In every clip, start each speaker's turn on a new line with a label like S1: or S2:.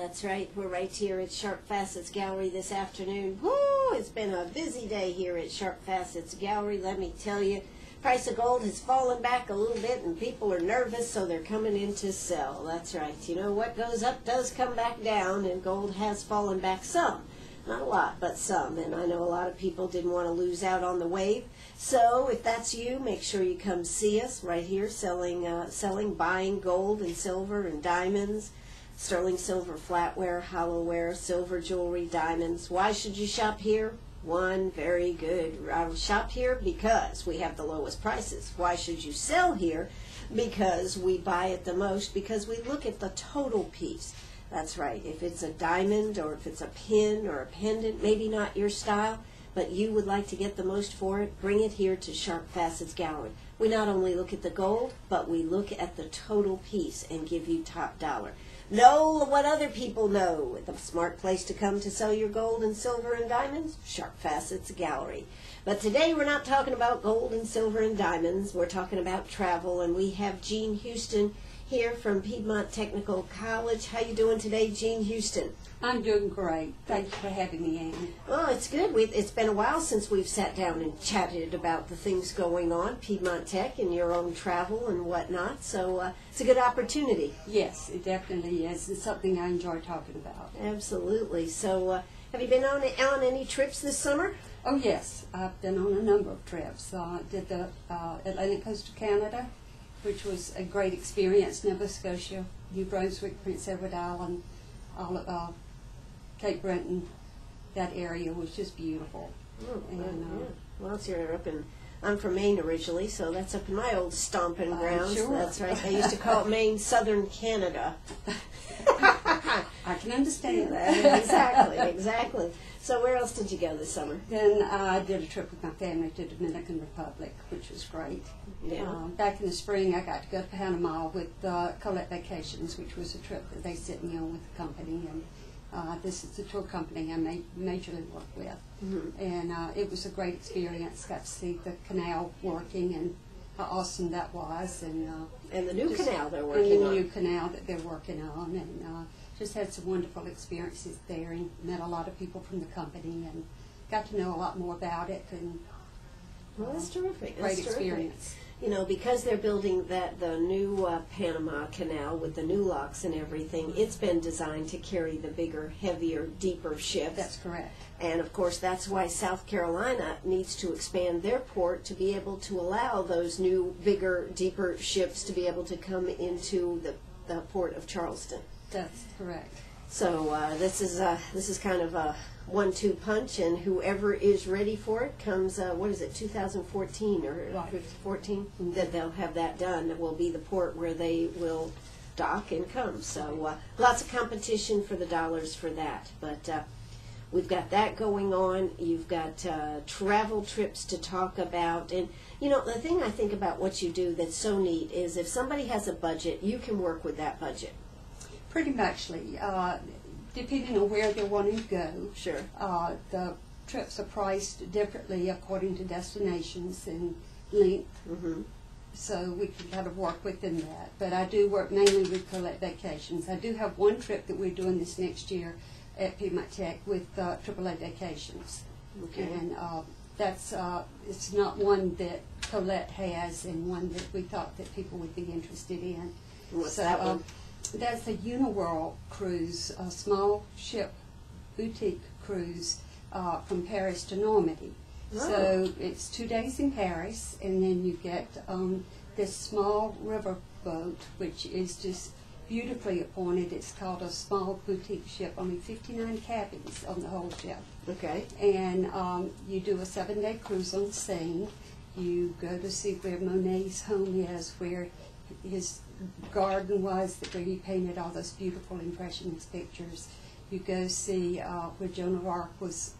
S1: That's right. We're right here at Sharp Facets Gallery this afternoon. Woo! It's been a busy day here at Sharp Facets Gallery, let me tell you. Price of gold has fallen back a little bit and people are nervous, so they're coming in to sell. That's right. You know, what goes up does come back down, and gold has fallen back some. Not a lot, but some. And I know a lot of people didn't want to lose out on the wave. So if that's you, make sure you come see us right here selling, buying gold and silver and diamonds, sterling silver flatware, hollowware, silver jewelry, diamonds. Why should you shop here? One, very good. I will shop here because we have the lowest prices. Why should you sell here? Because we buy it the most, because we look at the total piece. That's right. If it's a diamond or if it's a pin or a pendant, maybe not your style, but you would like to get the most for it, bring it here to Sharp Facets Gallery. We not only look at the gold, but we look at the total piece and give you top dollar. Know what other people know. The smart place to come to sell your gold and silver and diamonds? Sharp Facets Gallery. But today we're not talking about gold and silver and diamonds. We're talking about travel, and we have Jeanne Hughston here from Piedmont Technical College. How you doing today, Jeanne Hughston?
S2: I'm doing great. Thank you for having me, Anne.
S1: Well, it's good. It's been a while since we've sat down and chatted about the things going on, Piedmont Tech and your own travel and whatnot. So it's a good opportunity.
S2: Yes, it definitely is. It's something I enjoy talking about.
S1: Absolutely. So have you been on any trips this summer?
S2: Oh, yes. I've been on a number of trips. I did the Atlantic coast of Canada, which was a great experience. Nova Scotia, New Brunswick, Prince Edward Island, Cape Breton. That area was just beautiful.
S1: Oh, and, well, so you're up in, I'm from Maine originally, so that's up in my old stomping grounds.
S2: Sure.
S1: That's right. They used to call it Maine Southern Canada.
S2: I can understand that.
S1: Exactly. So where else did you go this summer?
S2: Then I did a trip with my family to Dominican Republic, which was great.
S1: Yeah.
S2: Back in the spring, I got to go to Panama with Colette Vacations, which was a trip that they sent me on with the company. And this is the tour company I majorly work with. Mm-hmm. And it was a great experience. Got to see the canal working and how awesome that was. And
S1: the new canal they're working on.
S2: And the new canal that they're working on. And just had some wonderful experiences there and met a lot of people from the company and got to know a lot more about it. And
S1: well, that's terrific.
S2: Great experience.
S1: You know, because they're building the new Panama Canal with the new locks and everything, it's been designed to carry the bigger, heavier, deeper ships.
S2: That's correct.
S1: And, of course, that's why South Carolina needs to expand their port to be able to allow those new, bigger, deeper ships to be able to come into the port of Charleston.
S2: That's correct.
S1: So this is kind of a 1-2 punch, and whoever is ready for it comes, 2014 or
S2: right.
S1: 14, mm-hmm. that they'll have that done. It will be the port where they will dock and come. So lots of competition for the dollars for that. But we've got that going on. You've got travel trips to talk about. And, you know, the thing I think about what you do that's so neat is if somebody has a budget, you can work with that budget.
S2: Pretty much, depending on where they're wanting to go.
S1: Sure.
S2: The trips are priced differently according to destinations and length. Mm-hmm. So we can kind of work within that. But I do work mainly with Colette Vacations. I do have one trip that we're doing this next year at Piedmont Tech with AAA Vacations.
S1: Okay.
S2: And that's it's not one that Colette has and one that we thought that people would be interested in.
S1: What's that one?
S2: That's a Uniworld cruise, a small ship boutique cruise from Paris to Normandy. Oh. So it's 2 days in Paris, and then you get this small river boat, which is just beautifully appointed. It's called a small boutique ship, only 59 cabins on the whole ship. Okay. And you do a 7-day cruise on the Seine. You go to see where Monet's home is, where his garden was, where he painted all those beautiful impressionist pictures. You go see where Joan of Arc was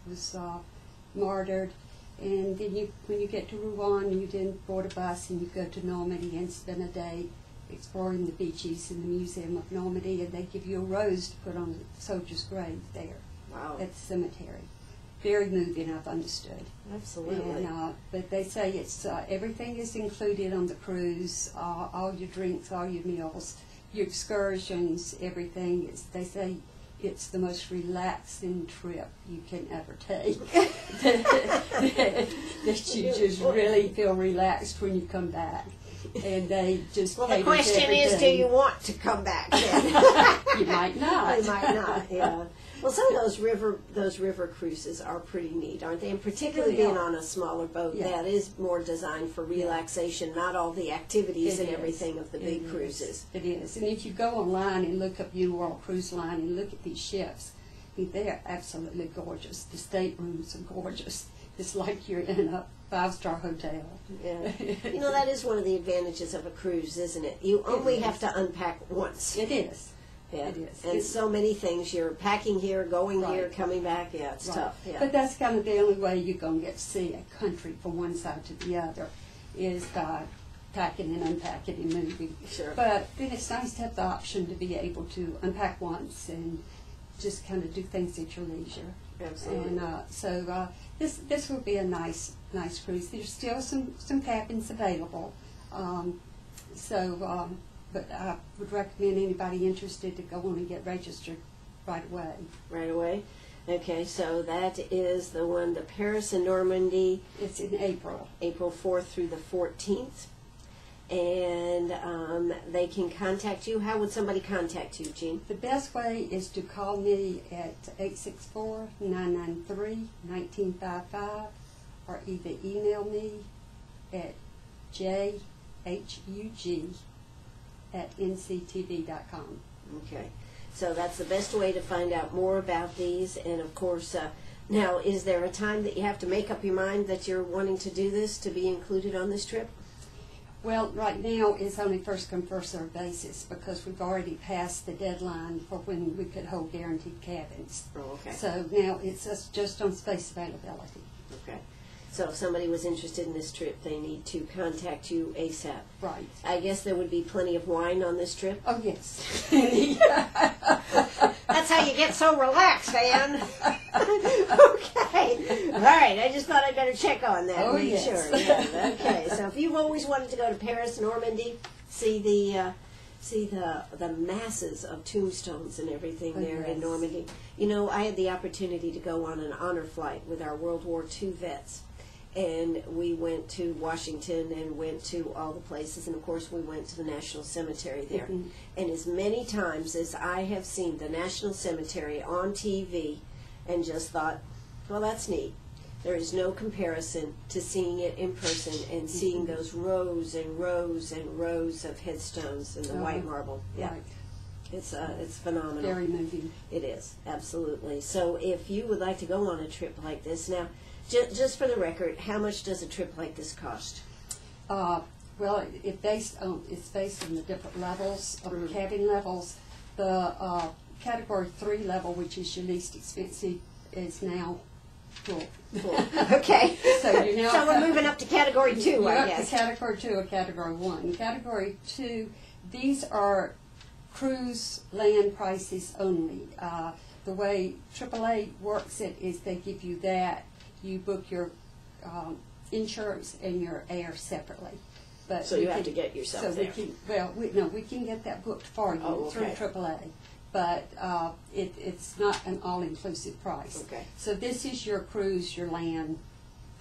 S2: martyred, and then when you get to Rouen, you then board a bus and you go to Normandy and spend a day exploring the beaches in the Museum of Normandy, and they give you a rose to put on a soldier's grave there. Wow. At the cemetery. Very moving, I've understood.
S1: Absolutely.
S2: And, but they say it's everything is included on the cruise, all your drinks, all your meals, your excursions, everything. They say it's the most relaxing trip you can ever take. That you just really feel relaxed when you come back. And they just
S1: well, the question is, do you want to come back then?
S2: You might not.
S1: You might not, yeah. Well, some of those river cruises are pretty neat, aren't they? And particularly being on a smaller boat, that is more designed for relaxation, not all the activities and everything of the big cruises.
S2: It is. And if you go online and look up Uniworld Cruise Line and look at these ships, they are absolutely gorgeous. The staterooms are gorgeous. It's like you're in a 5-star hotel.
S1: Yeah. You know, that is one of the advantages of a cruise, isn't it? You only have to unpack once.
S2: It is.
S1: Yeah.
S2: It is.
S1: And so many things. You're packing here, going here, coming back. Yeah, it's tough. Yeah.
S2: But that's kind of the only way you're going to get to see a country from one side to the other is by packing and unpacking and moving.
S1: Sure.
S2: But then it's nice to have the option to be able to unpack once and just kind of do things at your leisure.
S1: Absolutely.
S2: And so this will be a nice cruise. There's still some cabins available. But I would recommend anybody interested to go on and get registered right away.
S1: Right away? Okay, so that is the one, the Paris and Normandy.
S2: It's in April.
S1: April 4th through the 14th. And they can contact you. How would somebody contact you, Jeanne?
S2: The best way is to call me at 864-993-1955 or either email me at jhug@nctv.com.
S1: Okay, so that's the best way to find out more about these. And of course, now, is there a time that you have to make up your mind that you're wanting to do this to be included on this trip?
S2: Well, right now it's only first come, first served basis because we've already passed the deadline for when we could hold guaranteed cabins.
S1: Oh, okay.
S2: So now it's just on space availability.
S1: Okay. So if somebody was interested in this trip, they need to contact you ASAP.
S2: Right.
S1: I guess there would be plenty of wine on this trip.
S2: Oh, yes.
S1: That's how you get so relaxed, Ann. Okay. All right. I just thought I'd better check on that.
S2: Oh,
S1: make
S2: yes.
S1: sure. Yeah. Okay. So if you've always wanted to go to Paris, Normandy, see the masses of tombstones and everything there in Normandy. You know, I had the opportunity to go on an honor flight with our World War II vets. And we went to Washington and went to all the places. And, of course, we went to the National Cemetery there.
S2: Mm-hmm.
S1: And as many times as I have seen the National Cemetery on TV and just thought, well, that's neat. There is no comparison to seeing it in person and seeing those rows and rows and rows of headstones and the white marble. Yeah.
S2: Right.
S1: It's phenomenal.
S2: Very moving.
S1: It is, absolutely. So if you would like to go on a trip like this, now, just for the record, how much does a trip like this cost?
S2: Well, it's based on the different levels of cabin levels. The Category 3 level, which is your least expensive, is now full.
S1: Okay.
S2: So
S1: we're moving up to Category 2, I guess.
S2: Up to Category 2 or Category 1. Category 2, these are cruise land prices only. The way AAA works it is they give you that. You book your insurance and your air separately. But
S1: so you have to get yourself there.
S2: We can get that booked for you through AAA. But it's not an all-inclusive price.
S1: Okay.
S2: So this is your cruise, your land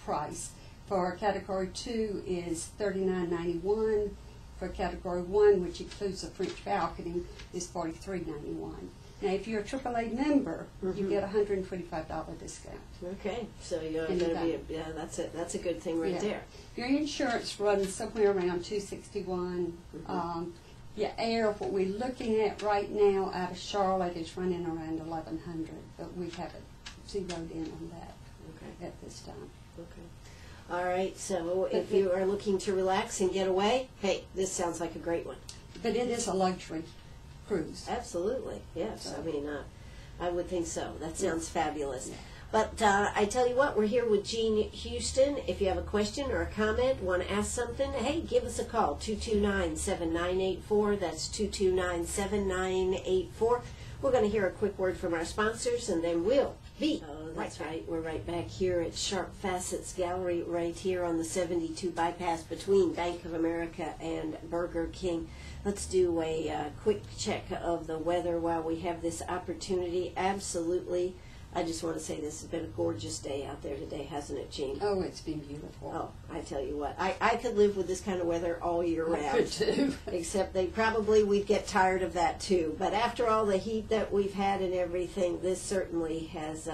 S2: price. For Category 2 is $39.91. For Category 1, which includes a French balcony, is $43.91. Now, if you're a AAA member, you get a $125 discount.
S1: Okay, so you're going to be that's a good thing there.
S2: Your insurance runs somewhere around $261. Your air, what we're looking at right now out of Charlotte is running around $1,100, but we haven't zeroed in on that at this time.
S1: Okay. All right, so if you are looking to relax and get away, hey, this sounds like a great one.
S2: But it is a luxury cruise.
S1: Absolutely, yes. I mean, I would think so. That sounds fabulous. Yeah. But I tell you what, we're here with Jeanne Hughston. If you have a question or a comment, want to ask something, hey, give us a call, 229-7984. That's 229-7984. We're going to hear a quick word from our sponsors, and then we'll be. Oh, that's right. We're right back here at Sharp Facets Gallery, right here on the 72 bypass between Bank of America and Burger King. Let's do a quick check of the weather while we have this opportunity. Absolutely. I just want to say this has been a gorgeous day out there today, hasn't it, Jeanne?
S2: Oh, it's been beautiful.
S1: Oh, I tell you what, I could live with this kind of weather all year round.
S2: I could too.
S1: Except we'd get tired of that too. But after all the heat that we've had and everything, this certainly has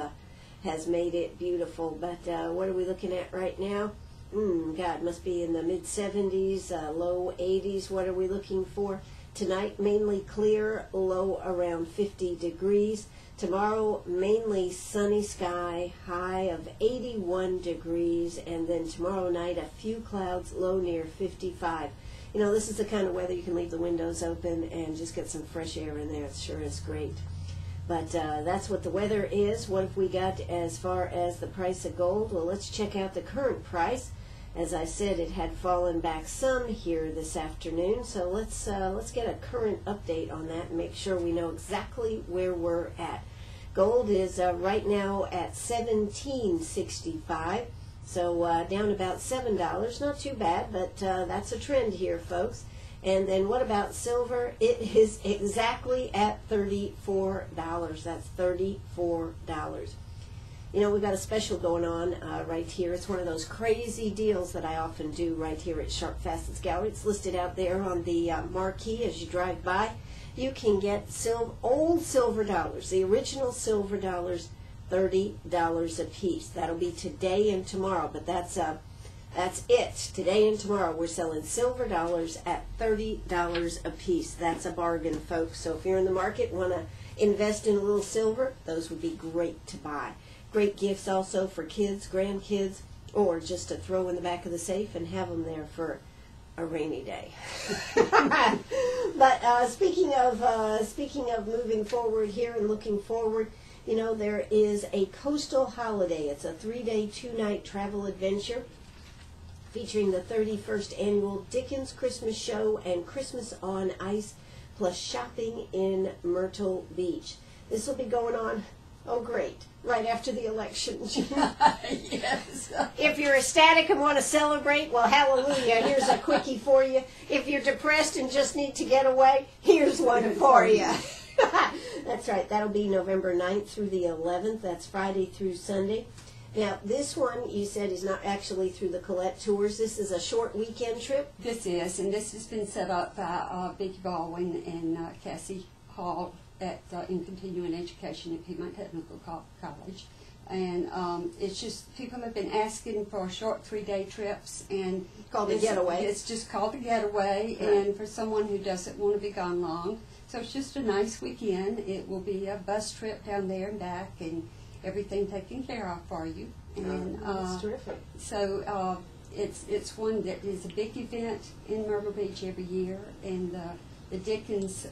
S1: made it beautiful. But what are we looking at right now? God, must be in the mid-70s, low 80s. What are we looking for? Tonight, mainly clear, low around 50 degrees. Tomorrow, mainly sunny sky, high of 81 degrees. And then tomorrow night, a few clouds, low near 55. You know, this is the kind of weather you can leave the windows open and just get some fresh air in there. It sure is great. But that's what the weather is. What have we got as far as the price of gold? Well, let's check out the current price. As I said, it had fallen back some here this afternoon, so let's get a current update on that and make sure we know exactly where we're at. Gold is right now at $17.65, so down about $7. Not too bad, but that's a trend here, folks. And then what about silver? It is exactly at $34. That's $34. You know, we've got a special going on right here. It's one of those crazy deals that I often do right here at Sharp Facets Gallery. It's listed out there on the marquee as you drive by. You can get old silver dollars, the original silver dollars, $30 a piece. That'll be today and tomorrow, but that's it. Today and tomorrow we're selling silver dollars at $30 a piece. That's a bargain, folks. So if you're in the market, want to invest in a little silver, those would be great to buy. Great gifts also for kids, grandkids, or just to throw in the back of the safe and have them there for a rainy day. But speaking of moving forward here and looking forward, you know, there is a coastal holiday. It's a 3-day, 2-night travel adventure featuring the 31st annual Dickens Christmas Show and Christmas on Ice, plus shopping in Myrtle Beach. This will be going on, oh great, right after the election.
S2: Yes.
S1: If you're ecstatic and want to celebrate, well, hallelujah, here's a quickie for you. If you're depressed and just need to get away, here's one for you. That's right, that'll be November 9th through the 11th. That's Friday through Sunday. Now, this one, you said, is not actually through the Colette Tours. This is a short weekend trip?
S2: This is, and this has been set up by Vicki Baldwin and Cassie Hall in continuing education at Piedmont Technical College. And it's just, people have been asking for short 3-day trips. And
S1: called a getaway.
S2: It's just called a getaway, right. And for someone who doesn't want to be gone long. So it's just a nice weekend. It will be a bus trip down there and back, and everything taken care of for you. And
S1: that's terrific.
S2: So it's one that is a big event in Myrtle Beach every year, and the Dickens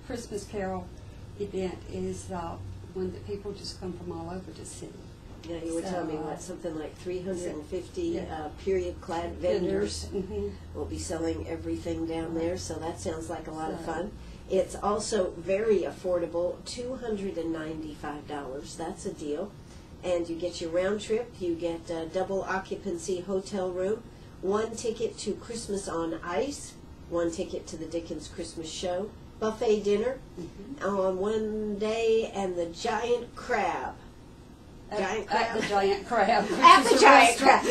S2: Christmas Carol event is one that people just come from all over to see.
S1: Yeah, you were telling me what, something like 350 period-clad vendors will be selling everything down there, so that sounds like a lot of fun. It's also very affordable, $295. That's a deal. And you get your round trip, you get a double occupancy hotel room, 1 ticket to Christmas on Ice, 1 ticket to the Dickens Christmas Show, buffet dinner on one day, and the giant crab. Giant crab?
S2: At the giant crab.
S1: At the giant crab.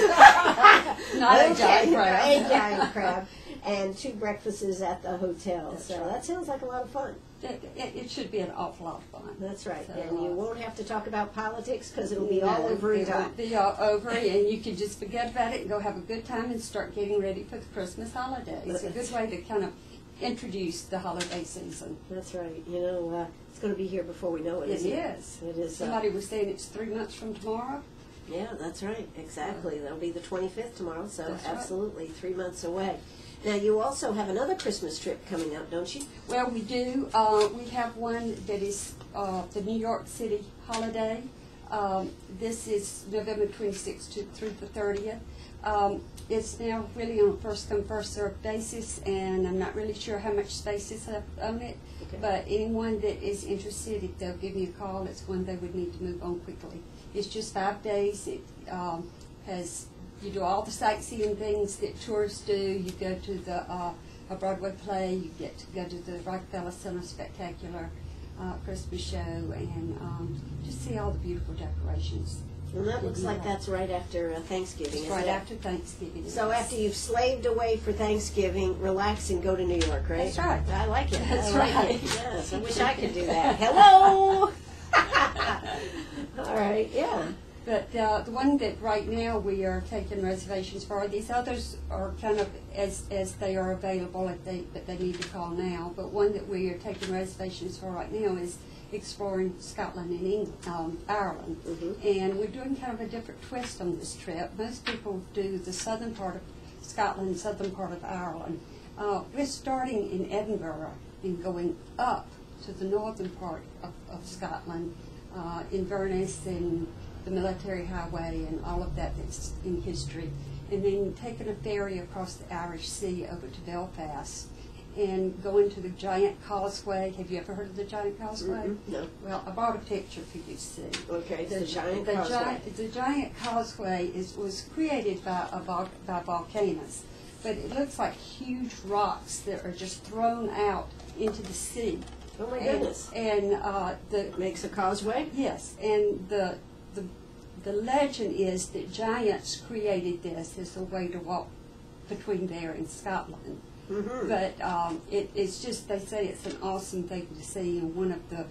S2: Not a giant crab.
S1: A giant crab. And 2 breakfasts at the hotel. That's right. That sounds like a lot of fun.
S2: It should be an awful lot of fun.
S1: That's right.
S2: So,
S1: and you won't have to talk about politics because it'll be all over in time.
S2: It'll be all over, and you can just forget about it and go have a good time and start getting ready for the Christmas holidays. It's a good way to kind of introduce the holiday season.
S1: That's right. You know, it's going to be here before we know it.
S2: It is.
S1: It is.
S2: Somebody was saying it's 3 months from tomorrow.
S1: Yeah, that's right. Exactly. That'll be the 25th tomorrow, so
S2: that's
S1: absolutely right. 3 months away. Now, you also have another Christmas trip coming up, don't you?
S2: Well, we do. We have one that is the New York City holiday. This is November 26th through the 30th. It's now really on a first-come, first-served basis, and I'm not really sure how much space is left on it. Okay. But anyone that is interested, if they'll give me a call, it's one they would need to move on quickly. It's just 5 days. It you do all the sightseeing things that tourists do. You go to the a Broadway play. You get to go to the Rockefeller Center Spectacular Christmas show, and just see all the beautiful decorations.
S1: And that looks like that's right after Thanksgiving, isn't
S2: Right
S1: it?
S2: after Thanksgiving.
S1: So after you've slaved away for Thanksgiving, relax and go to New York, right?
S2: That's right.
S1: I like it.
S2: That's
S1: I like
S2: right.
S1: it. Yes, I wish I could do that. Hello! All right, yeah.
S2: But the one that right now we are taking reservations for, these others are kind of as they are available, but they need to call now. But one that we are taking reservations for right now is exploring Scotland and Ireland. And we're doing kind of a different twist on this trip. Most people do the southern part of Scotland, southern part of Ireland. We're starting in Edinburgh and going up to the northern part of Scotland, Inverness and the military highway and all of that that's in history, and then taking a ferry across the Irish Sea over to Belfast and going to the giant causeway. Have you ever heard of the giant causeway?
S1: No.
S2: Well, I brought a picture for you to see.
S1: Okay, the giant causeway.
S2: The giant causeway was created by volcanoes, but it looks like huge rocks that are just thrown out into the sea.
S1: Oh my goodness.
S2: And
S1: it makes a causeway?
S2: Yes, and the legend is that giants created this as a way to walk between there and Scotland. But it's just, they say it's an awesome thing to see, and one of the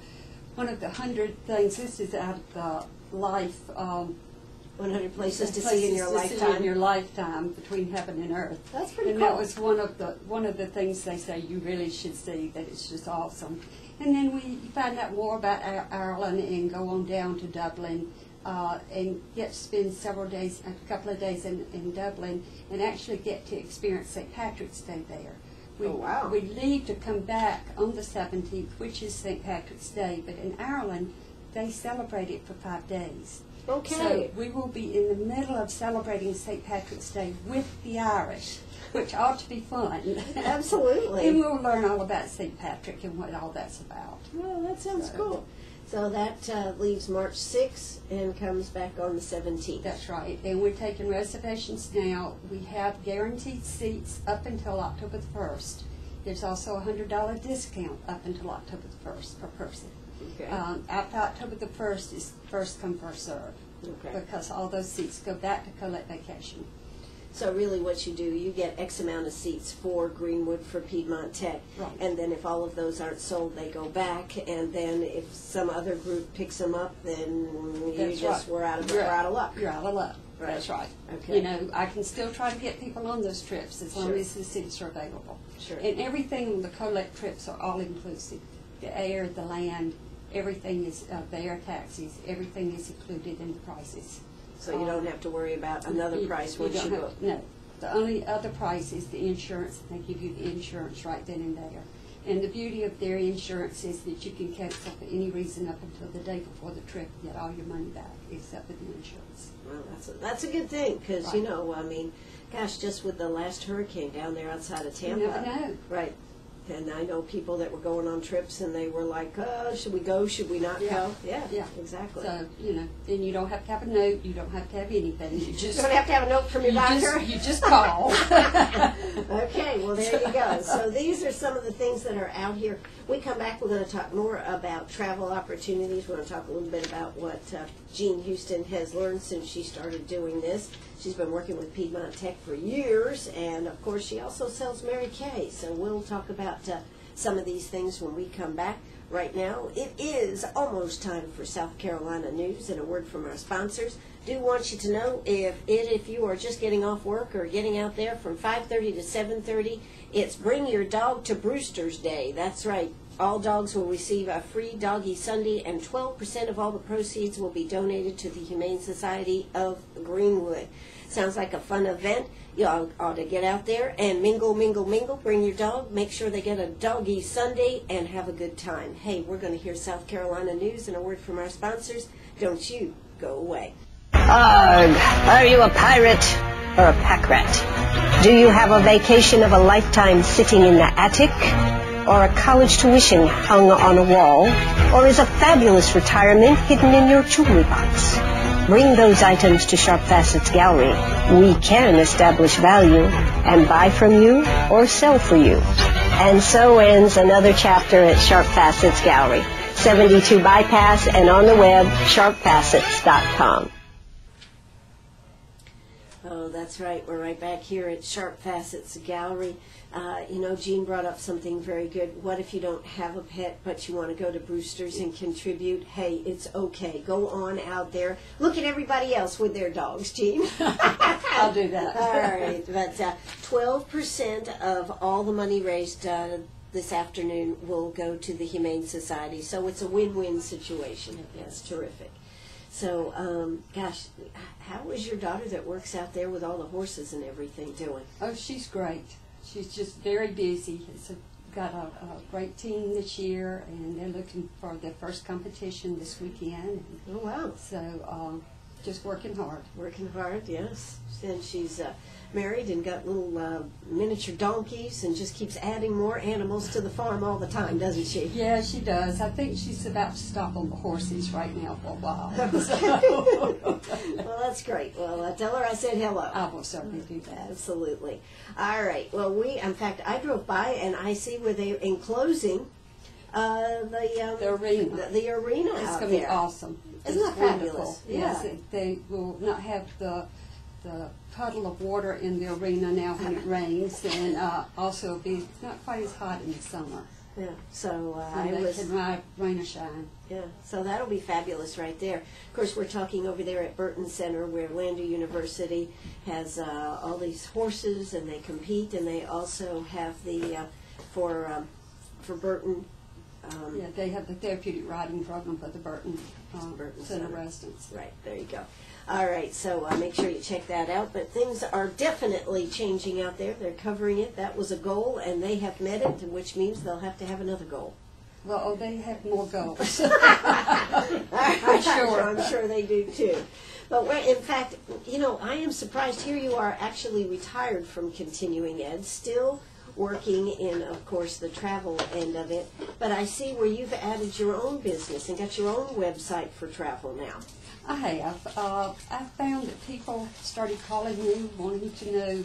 S2: 100 things. This is out of the life.
S1: 100 places to see in your lifetime.
S2: In your lifetime, between heaven and earth.
S1: That's pretty
S2: cool. And that was one of the things they say you really should see. That it's just awesome. And then we find out more about Ireland and go on down to Dublin. And get to spend a couple of days in Dublin, and actually get to experience St. Patrick's Day there.
S1: Oh, wow.
S2: We leave to come back on the 17th, which is St. Patrick's Day, but in Ireland, they celebrate it for 5 days.
S1: Okay.
S2: So we will be in the middle of celebrating St. Patrick's Day with the Irish, which ought to be fun.
S1: Absolutely.
S2: And we'll learn all about St. Patrick and what all that's about.
S1: Well, that sounds cool. So that leaves March 6th and comes back on the 17th.
S2: That's right. And we're taking reservations now. We have guaranteed seats up until October the 1st. There's also a $100 discount up until October the 1st per person.
S1: Okay.
S2: After October the 1st is first come, first serve.
S1: Okay.
S2: Because all those seats go back to Colette Vacation.
S1: So really what you do, you get X amount of seats for Greenwood, for Piedmont Tech,
S2: right.
S1: And then if all of those aren't sold, they go back, and then if some other group picks them up, then we're out of luck.
S2: You're out of luck.
S1: Right.
S2: That's right.
S1: Okay.
S2: You know, I can still try to get people on those trips as long as the seats are available.
S1: Sure.
S2: And everything on the Colette trips are all inclusive. The air, the land, everything is their taxis. Everything is included in the prices.
S1: So you don't have to worry about another price once you book.
S2: No. The only other price is the insurance. They give you the insurance right then and there. And the beauty of their insurance is that you can cancel for any reason up until the day before the trip and get all your money back, except with the insurance.
S1: Well, that's a good thing, because,
S2: right.
S1: you know, I mean, gosh, just with the last hurricane down there outside of Tampa.
S2: You never know.
S1: Right. And I know people that were going on trips, and they were like, should we go, should we not go? Yeah, exactly.
S2: So, you know, then you don't have to have a note, you don't have to have anything. You just
S1: don't have to have a note from your doctor?
S2: You just call.
S1: Okay, well, there you go. So these are some of the things that are out here. We come back, we're going to talk more about travel opportunities. We're going to talk a little bit about what Jeanne Hughston has learned since she started doing this. She's been working with Piedmont Tech for years, and of course she also sells Mary Kay. So we'll talk about some of these things when we come back. Right now, it is almost time for South Carolina news and a word from our sponsors. Do want you to know if you are just getting off work or getting out there from 5:30 to 7:30, it's Bring Your Dog to Brewster's Day. That's right. All dogs will receive a free Doggy Sunday, and 12% of all the proceeds will be donated to the Humane Society of Greenwood. Sounds like a fun event. You ought to get out there and mingle, mingle, mingle. Bring your dog. Make sure they get a Doggy Sunday and have a good time. Hey, we're going to hear South Carolina news and a word from our sponsors. Don't you go away.
S3: Arg! Are you a pirate or a pack rat? Do you have a vacation of a lifetime sitting in the attic? Or a college tuition hung on a wall? Or is a fabulous retirement hidden in your jewelry box? Bring those items to Sharp Facets Gallery. We can establish value and buy from you or sell for you. And so ends another chapter at Sharp Facets Gallery, 72 Bypass, and on the web, sharpfacets.com.
S1: Oh, that's right. We're right back here at Sharp Facets Gallery. Jeanne brought up something very good. What if you don't have a pet, but you want to go to Brewster's and contribute? Hey, it's okay. Go on out there. Look at everybody else with their dogs, Jeanne.
S2: I'll do that.
S1: All right. But 12% of all the money raised this afternoon will go to the Humane Society. So it's a win-win situation. That's terrific. So, gosh, how is your daughter that works out there with all the horses and everything doing?
S2: Oh, she's great. She's just very busy. It's got a great team this year, and they're looking for their first competition this weekend.
S1: Oh, wow.
S2: So, just working hard.
S1: Working hard, yes. And she's married and got little miniature donkeys and just keeps adding more animals to the farm all the time, doesn't she?
S2: Yeah, she does. I think she's about to stop on the horses right now for a while.
S1: Well, that's great. Well, tell her I said hello.
S2: I will certainly do that.
S1: Absolutely. All right. Well, in fact, I drove by and I see where they're enclosing the
S2: arena.
S1: The arena
S2: It's
S1: out
S2: going to be
S1: there.
S2: awesome.
S1: Isn't that fabulous?
S2: Wonderful.
S1: Yeah.
S2: Yes, they will not have the puddle of water in the arena now when it rains, and also be not quite as hot in the summer.
S1: Yeah. So
S2: They can ride rain or shine.
S1: Yeah, so that'll be fabulous right there. Of course, we're talking over there at Burton Center where Lander University has all these horses and they compete, and they also have the, for Burton.
S2: Yeah, they have the therapeutic riding program for the Burton Center
S1: Center.
S2: residents.
S1: Right, there you go. All right, so make sure you check that out. But things are definitely changing out there. They're covering it. That was a goal, and they have met it, which means they'll have to have another goal.
S2: Well, they have more goals.
S1: I'm sure they do too. But in fact, I am surprised. Here you are, actually retired from continuing ed, still working in, of course, the travel end of it. But I see where you've added your own business and got your own website for travel now.
S2: I have. I found that people started calling me wanting to know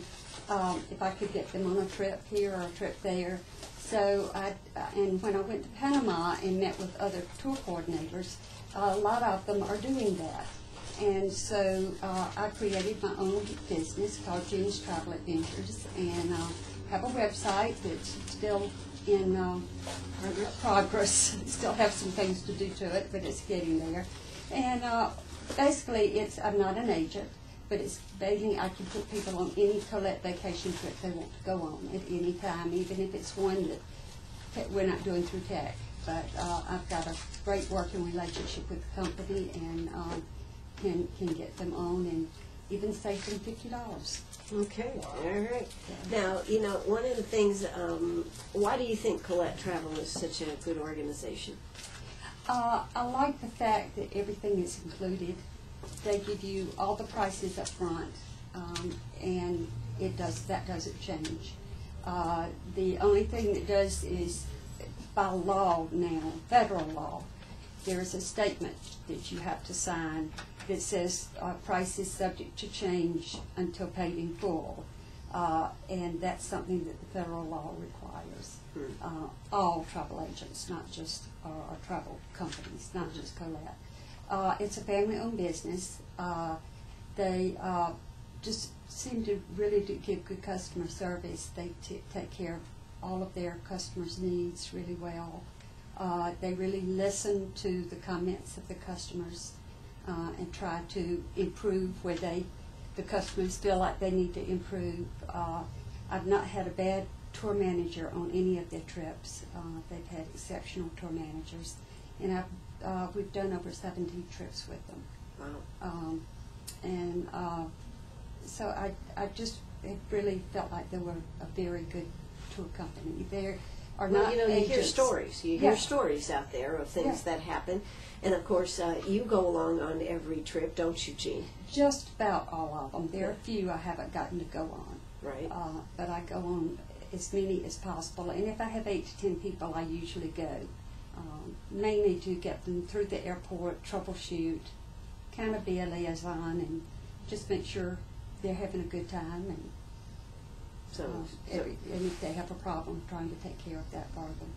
S2: if I could get them on a trip here or a trip there. So and when I went to Panama and met with other tour coordinators, a lot of them are doing that. And so I created my own business called Jeanne's Travel Adventures, and have a website that's still in progress. Still have some things to do to it, but it's getting there. And basically, I'm not an agent, but it's basically I can put people on any Colette vacation trip they want to go on at any time, even if it's one that we're not doing through tech. But I've got a great working relationship with the company, and can get them on and even save them $50.
S1: Okay, all right. Now, one of the things, why do you think Colette Travel is such a good organization?
S2: I like the fact that everything is included. They give you all the prices up front, and that doesn't change. The only thing that does is, by law now, federal law, there is a statement that you have to sign that says price is subject to change until paid in full, and that's something that the federal law requires. All travel agents, not just travel companies, not just Colette. It's a family-owned business. They just seem to really give good customer service. They take care of all of their customers' needs really well. They really listen to the comments of the customers and try to improve where the customers feel like they need to improve. I've not had a bad tour manager on any of their trips. They've had exceptional tour managers, and we've done over 70 trips with them.
S1: Wow.
S2: So I just really felt like they were a very good tour company. They are not
S1: you hear
S2: agents.
S1: stories. You hear stories out there of things that happen. And, of course, you go along on every trip, don't you, Jeanne?
S2: Just about all of them. There are a few I haven't gotten to go on.
S1: Right.
S2: But I go on as many as possible. And if I have 8 to 10 people, I usually go. Mainly to get them through the airport, troubleshoot, kind of be a liaison, and just make sure they're having a good time. And And if they have a problem, trying to take care of that for them.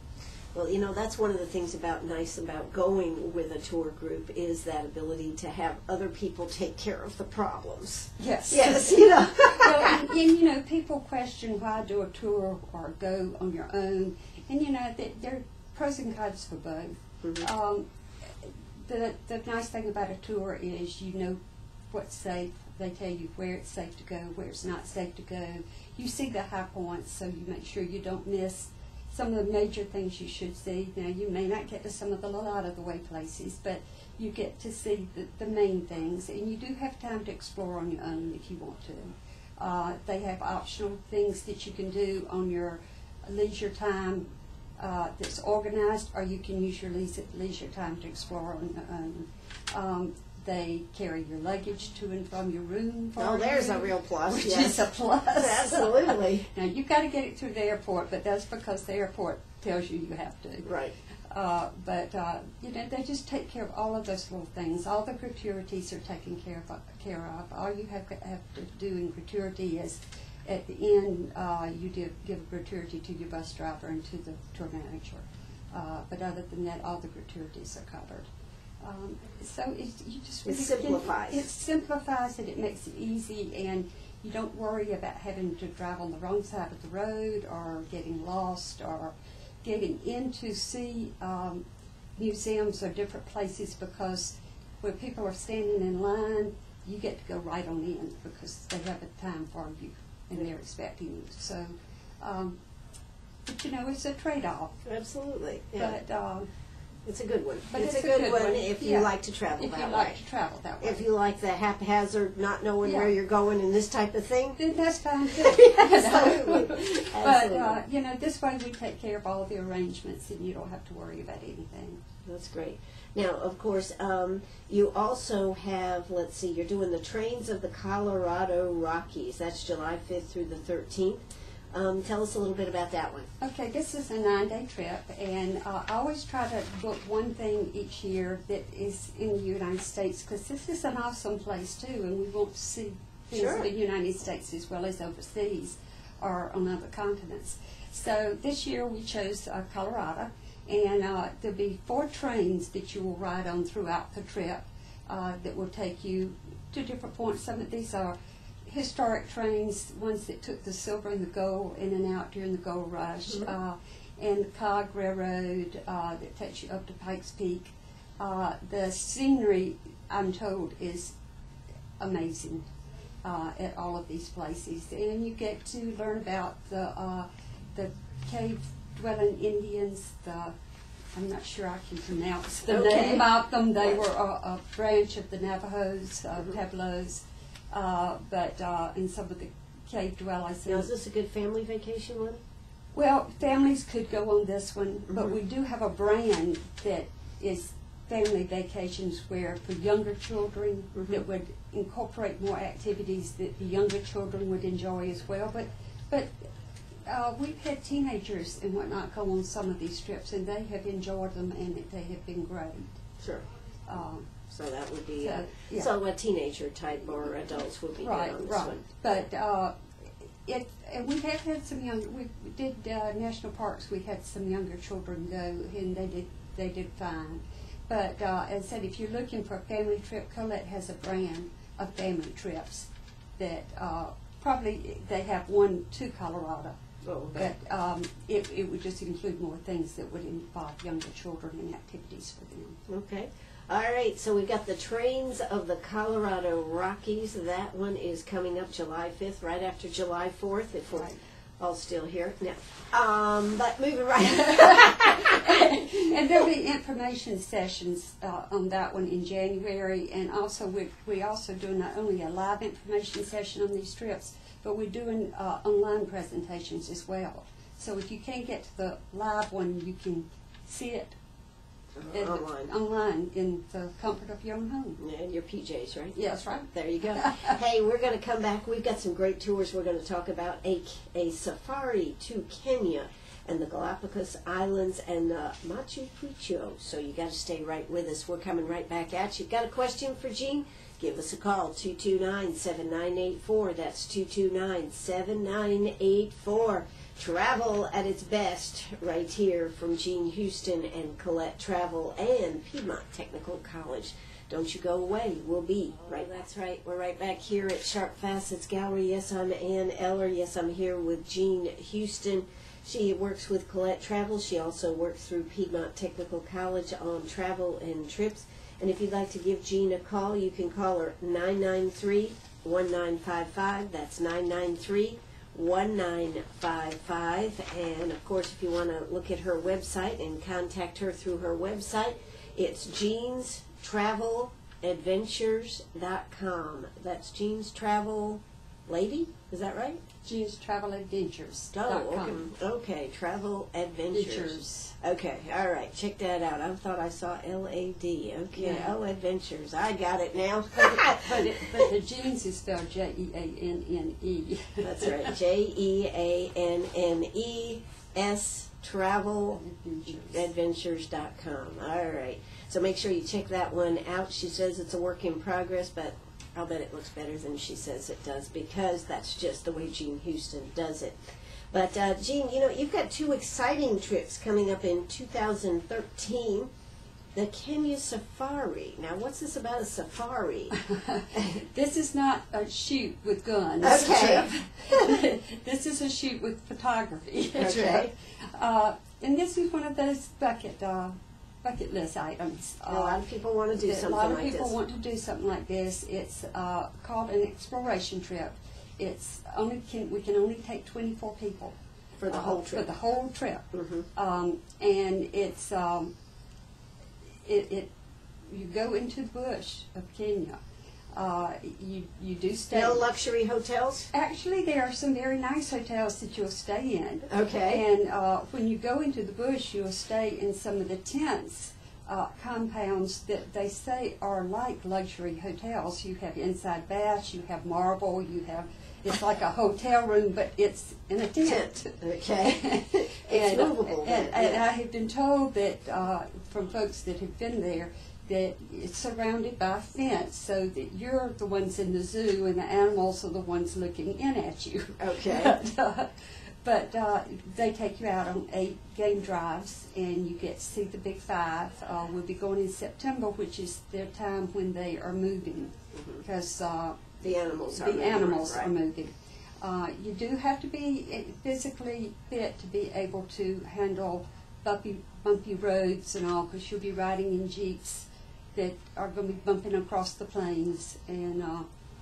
S1: Well, you know, that's one of the things nice about going with a tour group is that ability to have other people take care of the problems.
S2: Yes.
S1: Yes, you know.
S2: Well, and, you know, people question why do a tour or go on your own. And, you know, there are pros and cons for both.
S1: Mm-hmm.
S2: The nice thing about a tour is you know what's safe. They tell you where it's safe to go, where it's not safe to go. You see the high points, so you make sure you don't miss some of the major things you should see. Now, you may not get to some of the little out-of-the-way places, but you get to see the main things, and you do have time to explore on your own if you want to. They have optional things that you can do on your leisure time that's organized, or you can use your leisure time to explore on your own. They carry your luggage to and from your room for you.
S1: There's a real plus.
S2: Which
S1: yes.
S2: is a plus.
S1: Absolutely.
S2: Now, you've got to get it through the airport, but that's because the airport tells you have to.
S1: Right.
S2: But you know, they just take care of all of those little things. All the gratuities are taken care of. All you have to do in gratuity is, at the end, you give a gratuity to your bus driver and to the tour manager. But other than that, all the gratuities are covered. So you just really
S1: it
S2: simplifies it. It makes it easy, and you don't worry about having to drive on the wrong side of the road or getting lost or getting in to see museums or different places, because where people are standing in line, you get to go right on in because they have a time for you and they're expecting you. So, but you know, it's a trade-off.
S1: Absolutely. Yeah.
S2: But
S1: it's a good one.
S2: But
S1: it's a good one if you
S2: yeah.
S1: like to travel
S2: if
S1: that
S2: you
S1: way.
S2: like to travel that way.
S1: If you like the haphazard, not knowing
S2: Yeah.
S1: where you're going and this type of thing.
S2: Then that's fine too.
S1: Absolutely.
S2: But you know, this way we take care of all the arrangements, and you don't have to worry about anything.
S1: That's great. Now, of course, you also have, let's see, you're doing the Trains of the Colorado Rockies. That's July 5th through the 13th. Tell us a little bit about that one.
S2: Okay, this is a 9-day trip, and I always try to book one thing each year that is in the United States, because this is an awesome place too, and we want to see things
S1: Sure.
S2: in the United States as well as overseas or on other continents. So this year we chose Colorado, and there'll be 4 trains that you will ride on throughout the trip that will take you to different points. Some of these are historic trains, ones that took the silver and the gold in and out during the gold rush, and the Cog Railroad that takes you up to Pikes Peak. The scenery, I'm told, is amazing at all of these places, and you get to learn about the cave-dwelling Indians. I'm not sure I can pronounce the name of them. They were a branch of the Navajos, Pueblos. And some of the cave dwellers.
S1: Now, is this a good family vacation one?
S2: Well, families could go on this one, but we do have a brand that is family vacations where for younger children that would incorporate more activities that the younger children would enjoy as well. But we've had teenagers and whatnot go on some of these trips, and they have enjoyed them, and they have been great.
S1: Sure. So that would be
S2: yeah.
S1: so a teenager type or adults would be good on this one.
S2: But and we have had some young. We did national parks. We had some younger children go, and they did fine. But as I said, if you're looking for a family trip, Colette has a brand of family trips that probably they have one to Colorado.
S1: Oh, okay.
S2: But it would just include more things that would involve younger children and activities for them.
S1: Okay. All right, so we've got the Trains of the Colorado Rockies. That one is coming up July 5th, right after July 4th, if we're all still here. Now, but moving right
S2: And there'll be information sessions on that one in January, and also we also do not only a live information session on these trips, but we're doing online presentations as well. So if you can't get to the live one, you can see it online in the comfort of your own home.
S1: and your PJs, right?
S2: Yeah, that's right.
S1: There you go. Hey, we're going to come back. We've got some great tours. We're going to talk about a safari to Kenya. and the Galapagos Islands and the Machu Picchu. So you got to stay right with us. We're coming right back at you. Got a question for Jeanne? Give us a call, 229-7984. That's 229-7984. Travel at its best right here from Jeanne Hughston and Colette Travel and Piedmont Technical College. Don't you go away. We'll be right. That's right. We're right back here at Sharp Facets Gallery. Yes, I'm Ann Eller. Yes, I'm here with Jeanne Hughston. She works with Colette Travel. She also works through Piedmont Technical College on travel and trips. And if you'd like to give Jeanne a call, you can call her 993-1955. That's 993-1955. And of course, if you want to look at her website and contact her through her website, it's Jeanne'sTravelAdventures.com. That's Jeanne's Travel Lady? Is that right?
S2: Jeanne'sTravelAdventures.com.
S1: Okay, Travel Adventures. Okay, all right, check that out. I thought I saw L-A-D. Okay,
S2: Yeah.
S1: oh, Adventures. I got it now.
S2: but the Jeanne's is spelled Jeanne.
S1: That's right, Jeanne's TravelAdventures.com. All right, so make sure you check that one out. She says it's a work in progress, but I'll bet it looks better than she says it does, because that's just the way Jeanne Hughston does it. But Jeanne, you know, you've got two exciting trips coming up in 2013. The Kenya Safari. Now, what's this about a safari?
S2: This is not a shoot with guns.
S1: Okay.
S2: This is a shoot with photography.
S1: Okay.
S2: And this is one of those bucket list items.
S1: A lot of people want to do something like this.
S2: A lot of people want to do something like this. It's called an exploration trip. It's we can only take 24 people
S1: For the whole trip.
S2: For the whole trip.
S1: Mm-hmm.
S2: And it's you go into the bush of Kenya. You do stay.
S1: No luxury hotels?
S2: Actually, there are some very nice hotels that you'll stay in.
S1: Okay.
S2: And when you go into the bush, you'll stay in some of the tents, compounds that they say are like luxury hotels. You have inside baths, you have marble, it's like a hotel room, but it's in a tent.
S1: Okay. It's movable.
S2: And I have been told that from folks that have been there, that it's surrounded by a fence, so that you're the ones in the zoo and the animals are the ones looking in at you.
S1: Okay.
S2: But they take you out on 8 game drives, and you get to see the Big Five. We'll be going in September, which is their time when they are moving, because
S1: the animals are
S2: moving. You do have to be physically fit to be able to handle bumpy roads and all, because you'll be riding in jeeps that are going to be bumping across the plains, and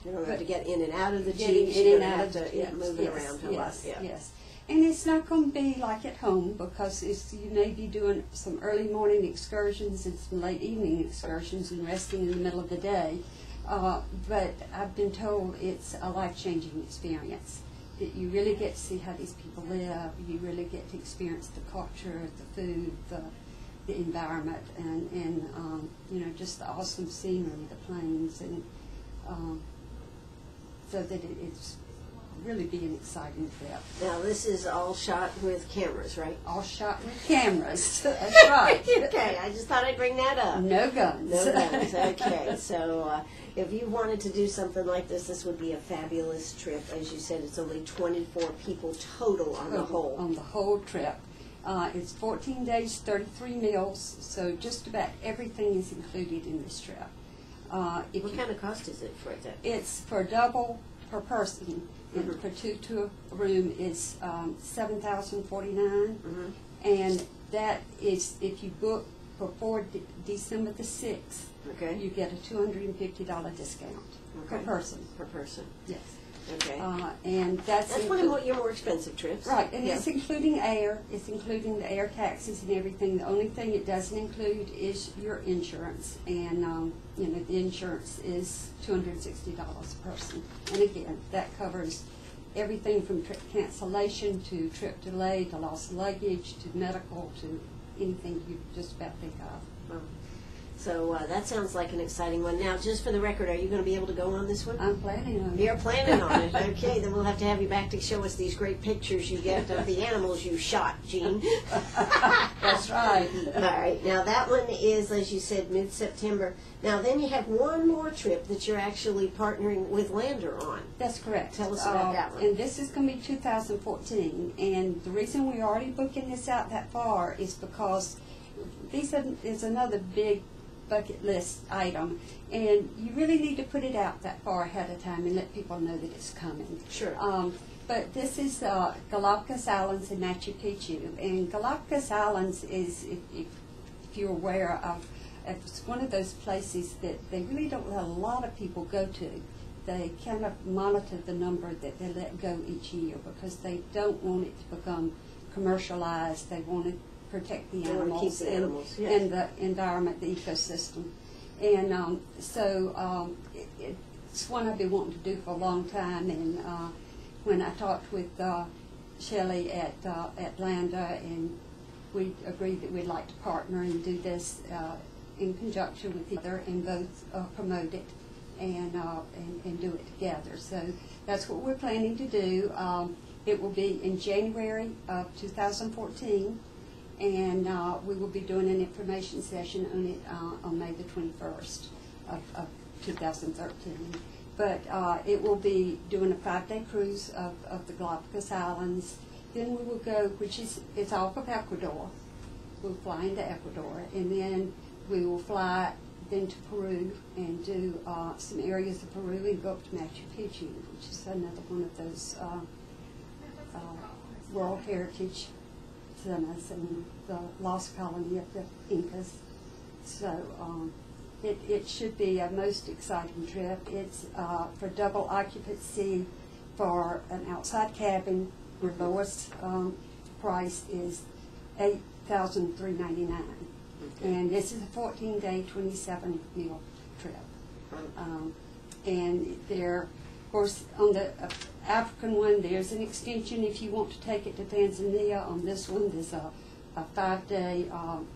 S1: you don't have to get in and out of the
S2: getting
S1: jeeps.
S2: in and out of the
S1: moving around a lot. Yeah.
S2: Yes. And it's not going to be like at home, because you may be doing some early morning excursions and some late evening excursions and resting in the middle of the day. But I've been told it's a life-changing experience. That you really get to see how these people live. You really get to experience the culture, the food, the environment, and you know, just the awesome scenery, the plains, and so that it's really be an exciting trip.
S1: Now, this is all shot with cameras, right?
S2: All shot with cameras. That's right.
S1: Okay, I just thought I'd bring that up.
S2: No guns.
S1: No guns. Okay, so if you wanted to do something like this would be a fabulous trip. As you said, it's only 24 people total on the whole.
S2: On the whole trip. It's 14 days, 33 meals, so just about everything is included in this trip.
S1: What kind of cost is it for that?
S2: It's for double per person. And for two to a room is $7,049, and that is if you book before December the 6th.
S1: Okay.
S2: You get a $250 discount per person.
S1: Per person.
S2: Yes.
S1: Okay.
S2: And that's
S1: one of your more expensive trips.
S2: Right, and it's including air. It's including the air taxes and everything. The only thing it doesn't include is your insurance, and you know, the insurance is $260 a person. And again, that covers everything from trip cancellation to trip delay to lost luggage to medical to anything you just about think of.
S1: So that sounds like an exciting one. Now, just for the record, are you going to be able to go on this one?
S2: I'm planning on it.
S1: You're planning on it. Okay, then we'll have to have you back to show us these great pictures you get of the animals you shot, Jeanne.
S2: That's right.
S1: All right. Now, that one is, as you said, mid-September. Now, then you have one more trip that you're actually partnering with Lander on.
S2: That's correct.
S1: Tell us about that one.
S2: And this is going to be 2014. And the reason we're already booking this out that far is because this is another big bucket list item, and you really need to put it out that far ahead of time and let people know that it's coming.
S1: Sure.
S2: But this is Galapagos Islands in Machu Picchu, and Galapagos Islands is, if you're aware of, it's one of those places that they really don't let a lot of people go to. They kind of monitor the number that they let go each year because they don't want it to become commercialized. They want to protect the animals, and the environment, the ecosystem. And it's one I've been wanting to do for a long time. And when I talked with Shelley at Lander, and we agreed that we'd like to partner and do this in conjunction with each other and both promote it and do it together. So that's what we're planning to do. It will be in January of 2014. And we will be doing an information session on it on May the 21st of 2013. But it will be doing a 5-day cruise of the Galapagos Islands. Then we will go, it's off of Ecuador. We'll fly into Ecuador, and then we will fly then to Peru and do some areas of Peru and go up to Machu Picchu, which is another one of those World Heritage Centers and the lost colony of the Incas. So it should be a most exciting trip. It's for double occupancy for an outside cabin. The lowest price is $8,399, and this is a 14-day, 27-meal trip. And there, of course, on the African one, there's an extension if you want to take it to Tanzania. On this one, there's a 5-day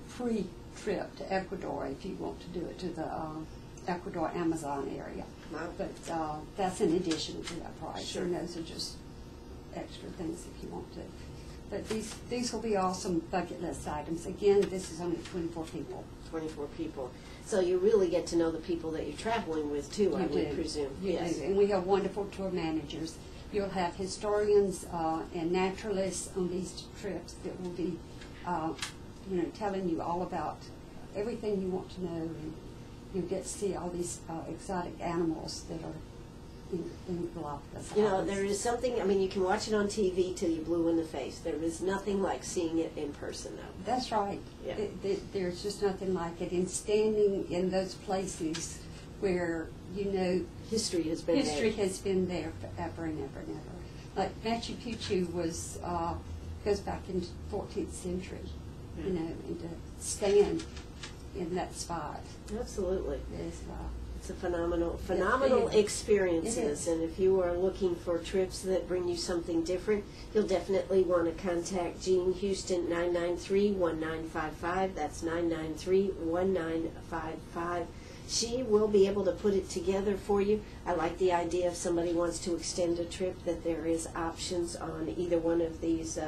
S2: free trip to Ecuador if you want to do it to the Ecuador Amazon area.
S1: Wow.
S2: But that's in addition to that price.
S1: Sure.
S2: And those are just extra things if you want to. But these will be awesome bucket list items. Again, this is only 24 people.
S1: 24 people. So you really get to know the people that you're traveling with, too, I would presume.
S2: Yes. And we have wonderful tour managers. You'll have historians and naturalists on these trips that will be, telling you all about everything you want to know, and you'll get to see all these exotic animals that are in Galapagos.
S1: You know, there is something, you can watch it on TV till you're blue in the face. There is nothing like seeing it in person, though.
S2: That's right.
S1: Yeah.
S2: There's just nothing like it. And standing in those places where,
S1: history has been
S2: there forever and ever and ever. Like Machu Picchu goes back into the 14th century, and to stand in that spot.
S1: Absolutely.
S2: Is,
S1: it's a phenomenal experiences, and if you are looking for trips that bring you something different, you'll definitely want to contact Jeanne Hughston, 993-1955. That's 993-1955. She will be able to put it together for you. I like the idea if somebody wants to extend a trip that there is options on either one of these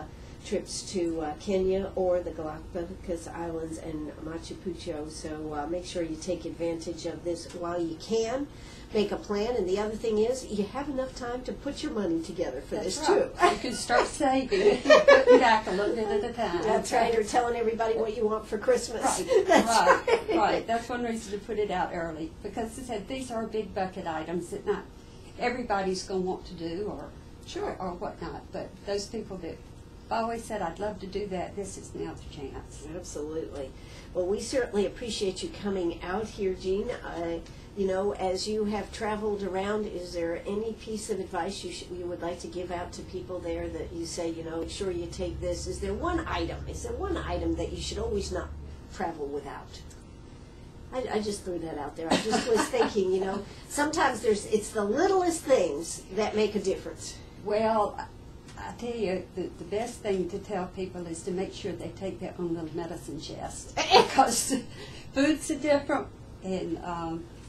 S1: trips to Kenya or the Galapagos Islands and Machu Picchu. So make sure you take advantage of this while you can. Make a plan, and the other thing is you have enough time to put your money together for this too.
S2: You can start saving, putting back a little bit at a time.
S1: That's right, or telling everybody what you want for Christmas.
S2: Right,
S1: That's
S2: right. That's one reason to put it out early, because as I said, these are big bucket items that not everybody's going to want to do or whatnot, but those people that I've always said, I'd love to do that. This is now the chance.
S1: Absolutely. Well, we certainly appreciate you coming out here, Jeanne. As you have traveled around, is there any piece of advice you would like to give out to people there that you say, make sure you take this? Is there one item that you should always not travel without? I just threw that out there. I just was thinking, sometimes it's the littlest things that make a difference.
S2: Well, I tell you, the best thing to tell people is to make sure they take their own little medicine chest, Foods are different, and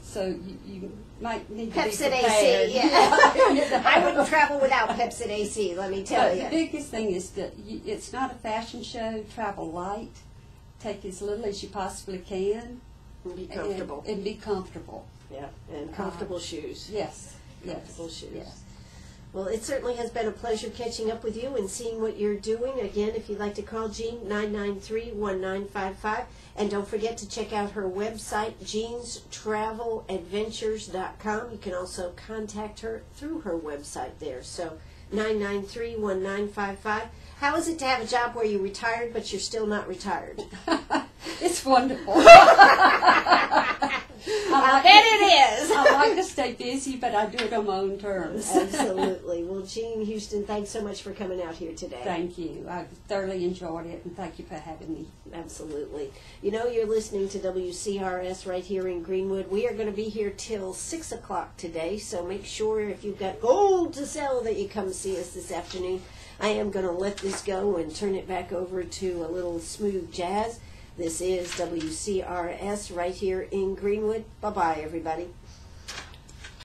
S2: so you might need to be
S1: Pepsid
S2: prepared.
S1: AC, yeah. I wouldn't travel without Pepsid AC, let me tell
S2: But
S1: you.
S2: the biggest thing is that it's not a fashion show. Travel light. Take as little as you possibly can.
S1: And be comfortable.
S2: And be comfortable.
S1: Yeah, and comfortable shoes.
S2: Yes.
S1: Comfortable shoes.
S2: Yes.
S1: Well, it certainly has been a pleasure catching up with you and seeing what you're doing. Again, if you'd like to call Jeanne, 993-1955. And don't forget to check out her website, jeannestraveladventures.com. You can also contact her through her website there. So, 993-1955. How is it to have a job where you're retired, but you're still not retired?
S2: It's wonderful.
S1: I bet it is.
S2: I like to stay busy, but I do it on my own terms.
S1: Absolutely. Well, Jeanne Hughston, thanks so much for coming out here today.
S2: Thank you. I thoroughly enjoyed it, and thank you for having me.
S1: Absolutely. You know, you're listening to WCRS right here in Greenwood. We are going to be here till 6 o'clock today, so make sure if you've got gold to sell that you come see us this afternoon. I am going to let this go and turn it back over to a little smooth jazz. This is WCRS right here in Greenwood. Bye-bye, everybody.